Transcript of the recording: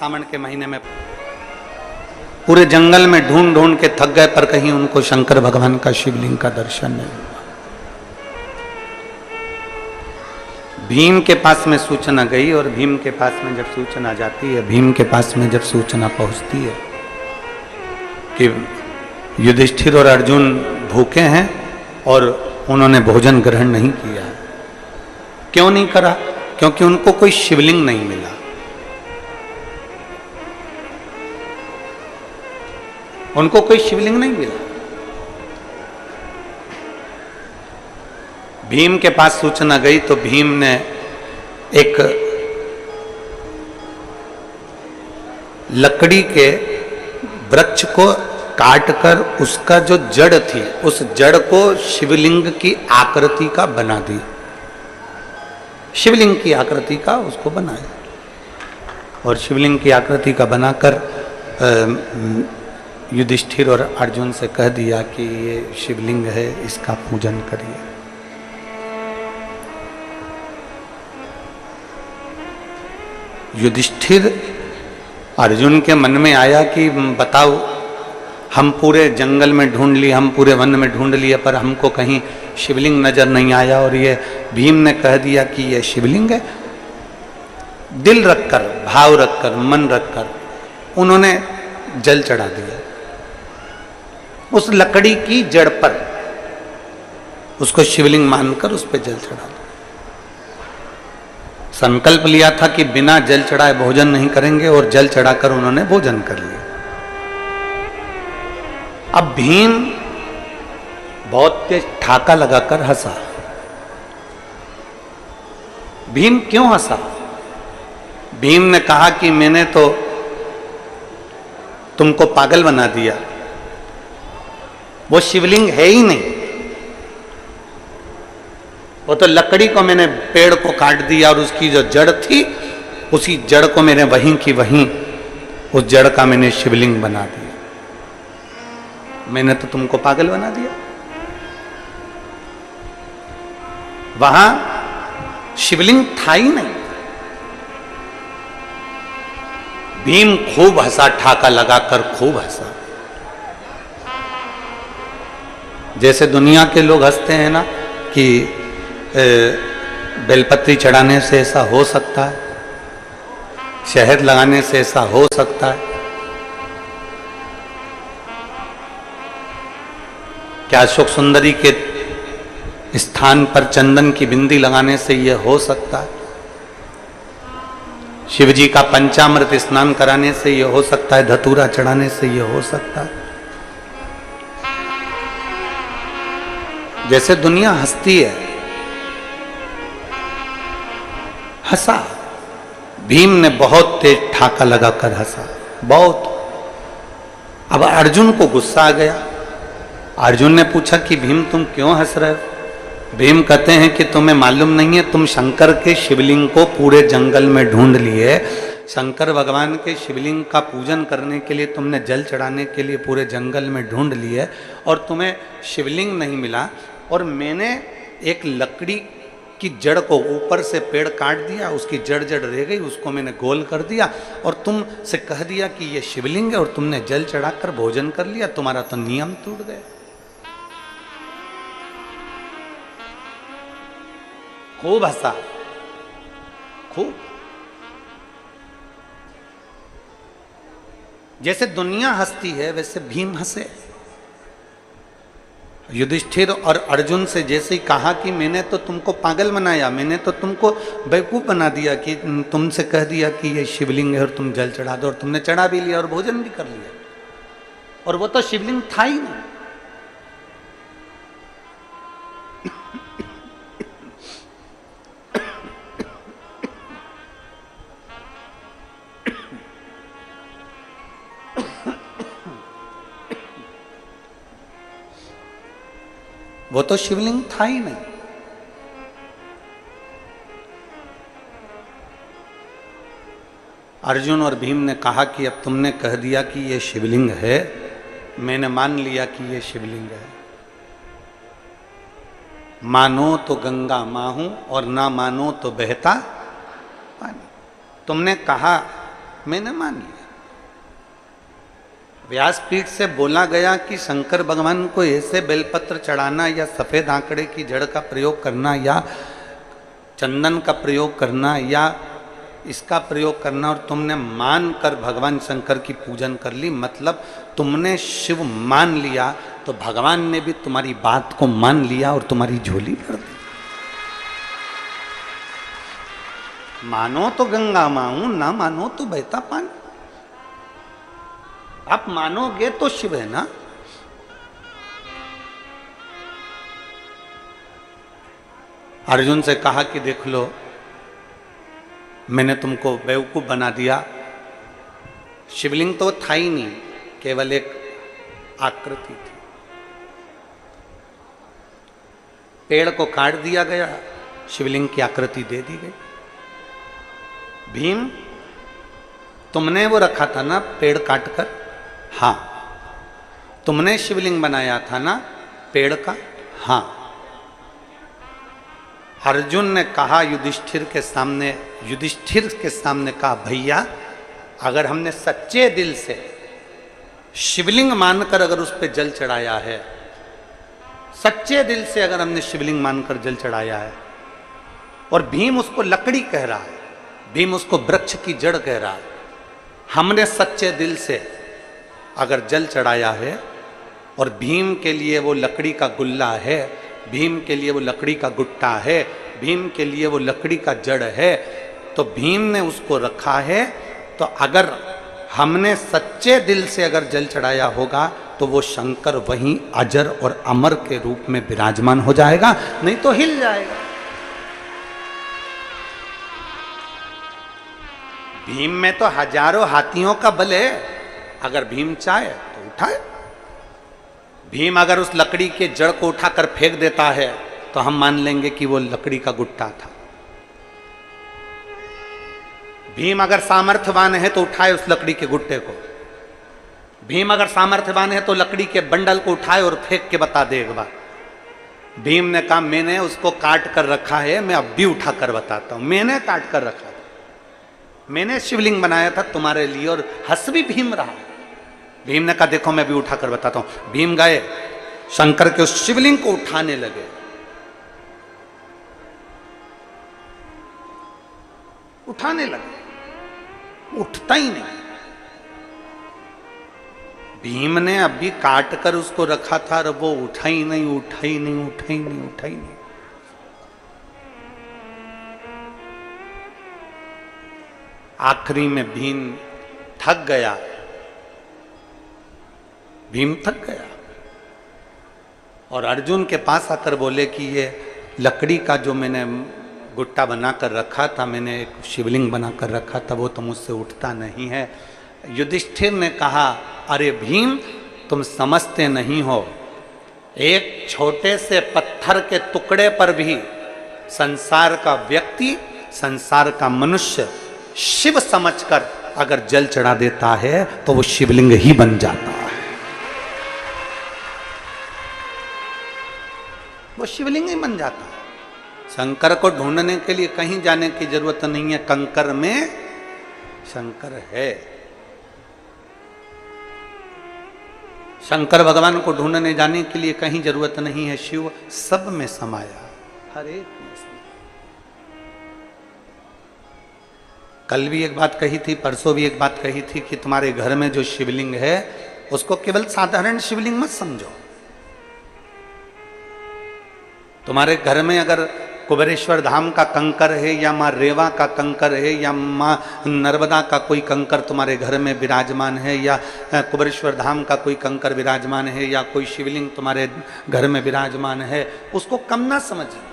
सावन के महीने में पूरे जंगल में ढूंढ ढूंढ के थक गए, पर कहीं उनको शंकर भगवान का शिवलिंग का दर्शन नहीं हुआ। भीम के पास में सूचना गई, और भीम के पास में जब सूचना जाती है, भीम के पास में जब सूचना पहुंचती है कि युधिष्ठिर और अर्जुन भूखे हैं और उन्होंने भोजन ग्रहण नहीं किया। क्यों नहीं करा? क्योंकि उनको कोई शिवलिंग नहीं मिला। उनको कोई शिवलिंग नहीं मिला। भीम के पास सूचना गई तो भीम ने एक लकड़ी के वृक्ष को काटकर उसका जो जड़ थी, उस जड़ को शिवलिंग की आकृति का बना दी। शिवलिंग की आकृति का उसको बनाया, और शिवलिंग की आकृति का बनाकर युधिष्ठिर और अर्जुन से कह दिया कि ये शिवलिंग है, इसका पूजन करिए। युधिष्ठिर अर्जुन के मन में आया कि बताओ, हम पूरे जंगल में ढूंढ लिए, हम पूरे वन में ढूंढ लिए, पर हमको कहीं शिवलिंग नजर नहीं आया, और ये भीम ने कह दिया कि ये शिवलिंग है। दिल रखकर, भाव रखकर, मन रखकर उन्होंने जल चढ़ा दिया उस लकड़ी की जड़ पर, उसको शिवलिंग मानकर उस पर जल चढ़ा दिया। संकल्प लिया था कि बिना जल चढ़ाए भोजन नहीं करेंगे, और जल चढ़ाकर उन्होंने भोजन कर लिया। अब भीम बहुत तेज ठाका लगाकर हंसा। भीम क्यों हंसा? भीम ने कहा कि मैंने तो तुमको पागल बना दिया, वो शिवलिंग है ही नहीं, वो तो लकड़ी को मैंने पेड़ को काट दिया, और उसकी जो जड़ थी, उसी जड़ को मैंने वहीं की वहीं, उस जड़ का मैंने शिवलिंग बना दिया। मैंने तो तुमको पागल बना दिया। वहां शिवलिंग था ही नहीं। भीम खूब हंसा, ठाका लगाकर खूब हंसा। जैसे दुनिया के लोग हंसते हैं ना कि बेलपत्री चढ़ाने से ऐसा हो सकता है, शहद लगाने से ऐसा हो सकता है, क्या अशोक सुंदरी के स्थान पर चंदन की बिंदी लगाने से यह हो सकता है, शिवजी का पंचामृत स्नान कराने से यह हो सकता है, धतूरा चढ़ाने से यह हो सकता है। जैसे दुनिया हंसती है, हंसा। भीम ने बहुत तेज ठाका लगाकर हंसा, बहुत। अब अर्जुन को गुस्सा आ गया। अर्जुन ने पूछा कि भीम तुम क्यों हंस रहे हो? भीम कहते हैं कि तुम्हें मालूम नहीं है, तुम शंकर के शिवलिंग को पूरे जंगल में ढूंढ लिए, शंकर भगवान के शिवलिंग का पूजन करने के लिए तुमने जल चढ़ाने के लिए पूरे जंगल में ढूंढ लिए, और तुम्हें शिवलिंग नहीं मिला, और मैंने एक लकड़ी की जड़ को ऊपर से पेड़ काट दिया, उसकी जड़ रह गई, उसको मैंने गोल कर दिया, और तुम से कह दिया कि ये शिवलिंग है, और तुमने जल चढ़ाकर भोजन कर लिया। तुम्हारा तो नियम टूट गया। खूब हंसा, खूब। जैसे दुनिया हंसती है, वैसे भीम हंसे। युधिष्ठिर और अर्जुन से जैसे ही कहा कि मैंने तो तुमको पागल बनाया, मैंने तो तुमको बेवकूफ बना दिया, कि तुमसे कह दिया कि ये शिवलिंग है और तुम जल चढ़ा दो, और तुमने चढ़ा भी लिया और भोजन भी कर लिया, और वो तो शिवलिंग था ही नहीं। वो तो शिवलिंग था ही नहीं। अर्जुन और भीम ने कहा कि अब तुमने कह दिया कि ये शिवलिंग है, मैंने मान लिया कि ये शिवलिंग है। मानो तो गंगा माहूं और ना मानो तो बहता पानी। तुमने कहा मैंने मान लिया। व्यासपीठ से बोला गया कि शंकर भगवान को ऐसे बेलपत्र चढ़ाना या सफेद आंकड़े की जड़ का प्रयोग करना या चंदन का प्रयोग करना या इसका प्रयोग करना, और तुमने मान कर भगवान शंकर की पूजन कर ली, मतलब तुमने शिव मान लिया तो भगवान ने भी तुम्हारी बात को मान लिया और तुम्हारी झोली भर दी। मानो तो गंगा माऊं, ना मानो तो बहता पानी। आप मानोगे तो शिव है ना। अर्जुन से कहा कि देख लो, मैंने तुमको बेवकूफ बना दिया। शिवलिंग तो था ही नहीं, केवल एक आकृति थी। पेड़ को काट दिया गया, शिवलिंग की आकृति दे दी गई। भीम, तुमने वो रखा था ना पेड़ काटकर? हाँ। तुमने शिवलिंग बनाया था ना पेड़ का? हाँ। अर्जुन ने कहा युधिष्ठिर के सामने कहा, भैया अगर हमने सच्चे दिल से शिवलिंग मानकर अगर उस पर जल चढ़ाया है, सच्चे दिल से अगर हमने शिवलिंग मानकर जल चढ़ाया है, और भीम उसको लकड़ी कह रहा है, भीम उसको वृक्ष की जड़ कह रहा है, हमने सच्चे दिल से अगर जल चढ़ाया है और भीम के लिए वो लकड़ी का गुल्ला है, भीम के लिए वो लकड़ी का गुट्टा है, भीम के लिए वो लकड़ी का जड़ है, तो भीम ने उसको रखा है, तो अगर हमने सच्चे दिल से अगर जल चढ़ाया होगा तो वो शंकर वहीं अजर और अमर के रूप में विराजमान हो जाएगा, नहीं तो हिल जाएगा। भीम में तो हजारों हाथियों का बल है, अगर भीम चाहे तो उठाए। भीम अगर उस लकड़ी के जड़ को उठाकर फेंक देता है तो हम मान लेंगे कि वो लकड़ी का गुट्टा था। भीम अगर सामर्थ्यवान है तो उठाए उस लकड़ी के गुट्टे को। भीम अगर सामर्थ्यवान है तो लकड़ी के बंडल को उठाए और फेंक के बता दे एक बार। भीम ने कहा मैंने उसको काट कर रखा है, मैं अब भी उठा कर बताता हूं, मैंने काट कर रखा था, मैंने शिवलिंग बनाया था तुम्हारे लिए। और हंस भी भीम रहा। भीम ने कहा देखो मैं भी उठा कर बताता हूं। भीम गए शंकर के उस शिवलिंग को उठाने लगे। उठाने लगे, उठता ही नहीं। भीम ने अभी काट कर उसको रखा था और वो उठा ही नहीं, उठा ही नहीं, उठा ही नहीं, उठा ही नहीं। आखिरी में भीम थक गया, भीम थक गया और अर्जुन के पास आकर बोले कि ये लकड़ी का जो मैंने गुट्टा बनाकर रखा था, मैंने एक शिवलिंग बनाकर रखा था, वो तो मुझसे उठता नहीं है। युधिष्ठिर ने कहा अरे भीम तुम समझते नहीं हो, एक छोटे से पत्थर के टुकड़े पर भी संसार का व्यक्ति, संसार का मनुष्य शिव समझकर अगर जल चढ़ा देता है तो वो शिवलिंग ही बन जाता है, वो शिवलिंग ही बन जाता है। शंकर को ढूंढने के लिए कहीं जाने की जरूरत नहीं है, कंकर में शंकर है। शंकर भगवान को ढूंढने जाने के लिए कहीं जरूरत नहीं है, शिव सब में समाया, हर एक में समाया। कल भी एक बात कही थी, परसों भी एक बात कही थी कि तुम्हारे घर में जो शिवलिंग है उसको केवल साधारण शिवलिंग मत समझो। तुम्हारे घर में अगर कुबेरेश्वर धाम का कंकर है या माँ रेवा का कंकर है या माँ नर्मदा का कोई कंकर तुम्हारे घर में विराजमान है या कुबेरेश्वर धाम का कोई कंकर विराजमान है या कोई शिवलिंग तुम्हारे घर में विराजमान है, उसको कम ना समझिए।